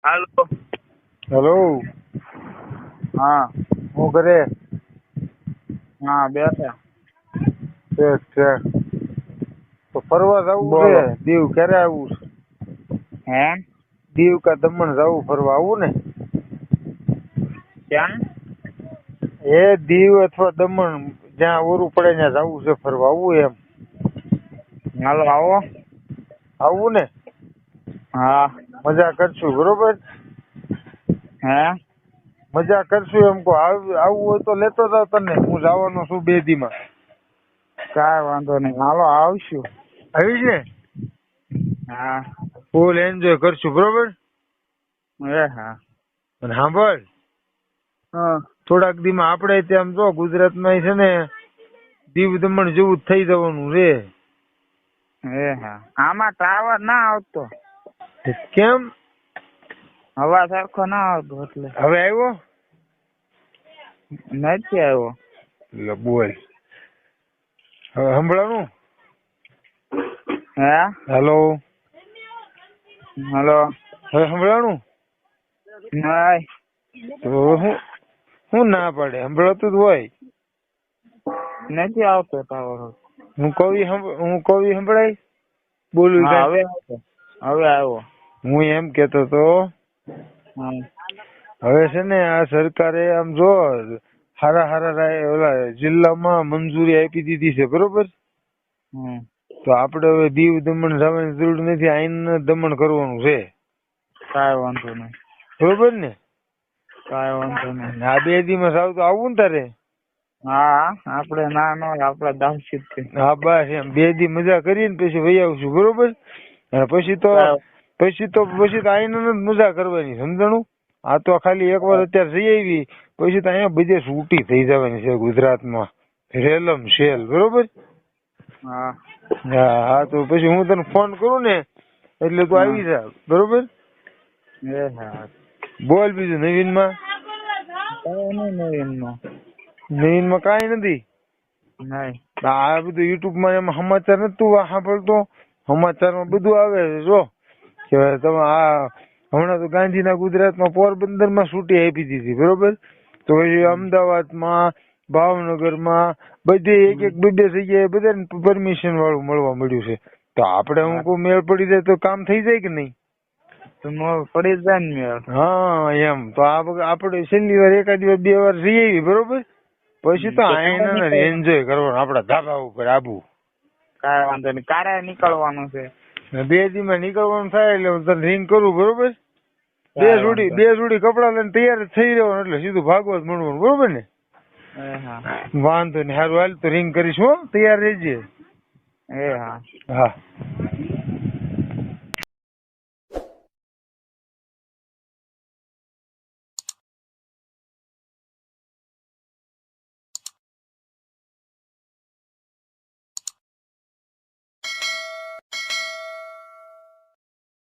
હાલો. Hello. હા શું કરે? હા બેઠા. ઠીક ઠીક. તો ફરવા જવું છે. બોલો. દીવ ક્યારે આવવું છે? હે દીવ કા દમણ જવું ફરવા આવું ને? ક્યાં? એ દીવ અથવા દમણ જ્યાં ઓરું પડે ત્યાં જવું છે ફરવા આવું એમ. હાલો આવો. આવું ને? હા. મજા કરશું બરોબર. હે મજા કરશું એમ કહો. આવવું હોય તો લેતો જાવ તને. હું જવાનો છું 2 દીમાં. કાંઈ વાંધો નહીં, હાલો આવશું. આવી છે? હા. ફૂલ એન્જોય કરશું બરોબર. હા. અને સાંભળ, હા. થોડાક દીમાં આપણે ત્યાં જો ગુજરાતમાં છે ને દીવ દમણ જેવું જ થઈ જવાનું રે. હા. આમાં ટાવર ના આવતો. કેમ? હવા સરખો ના આવતો એટલે. હવે આવ્યો? નથી આવ્યો. લે બોલ. હવે સંભળાણું? હે હેલો. હલો. હવે સંભળાણું? નહીં. તો હું ના પાડે? સંભળાતું જ હોય. નથી આવતો ટાવર. હું કવિ સંભળાય? બોલું હા કાંઈ? હવે આવતો. હવે આવ્યો. હું એમ કેતો તો હા. હવે છે ને આ સરકારે આમ જો હારા ઓલા જિલ્લામાં મંજૂરી આપી દીધી છે બરોબર. હમ. તો આપણે હવે દીવ દમણ જવાની જરૂર નથી. આઈને દમણ કરવાનું છે કાંઈ વાંધો નહીં. બરોબર ને? કાંઈ વાંધો નહીં. આ 2 દીમાં સાવ તો આવું ને તારે? હા આપણે ના ન હોય, આપણે દાવશીત છે. હા બસ એમ 2 દી મજા કરીને પછી વહી આવશું બરોબર. અને પછી તો આઈને જ મજા કરવાની, સમજાણું? આ તો ખાલી એકવાર અત્યારે જઈ આવી, પછી તો અહીંયા બધે છૂટી થઈ જવાની છે ગુજરાતમાં. રેલમ શેલ બરોબર. હા. હા તો પછી હું તને ફોન કરું ને એટલે તું આવી જા બરોબર. હા. બોલ બીજું નવીનમાં. કાંઈ નહીં નવીનમાં કાંઈ નથી. નહીં. આ બધું યુટ્યુબમાં એમાં સમાચાર નથી તું સાંભળતો? સમાચારમાં બધું આવે છે જો કે તમે હમણાં તો ગાંધીના ગુજરાતમાં પોરબંદરમાં છૂટી આપી દીધી બરોબર. તો પછી અમદાવાદમાં, ભાવનગરમાં બધે એક 2 જગ્યાએ બધાને પરમિશન વાળું મળવા મળ્યું છે. તો આપણે હું કોઈ મેળ પડી જાય તો કામ થઈ જાય કે નહીં? તો પડી જાય ને મેળ. હા એમ. તો આપણે છેલ્લી વાર 1 દિવસ 2 વાર જઈ આવી બરોબર. પછી તો આઈને એન્જોય કરવાનું આપડા ધાબા ઉપર આબુ. કાંઈ વાંધો નહીં. ક્યારે નીકળવાનું છે? 2 દીમાં નીકળવાનું થાય એટલે હું તને રિંગ કરું બરોબર. 2 જોડી કપડા લઈને તૈયાર થઈ રહેવાનું એટલે સીધું ભાગવત મળવાનું બરોબર ને? હા. વાંધો નહીં. સારું હાલ તો રિંગ કરીશ હો. તૈયાર રહેજે. હા. હા.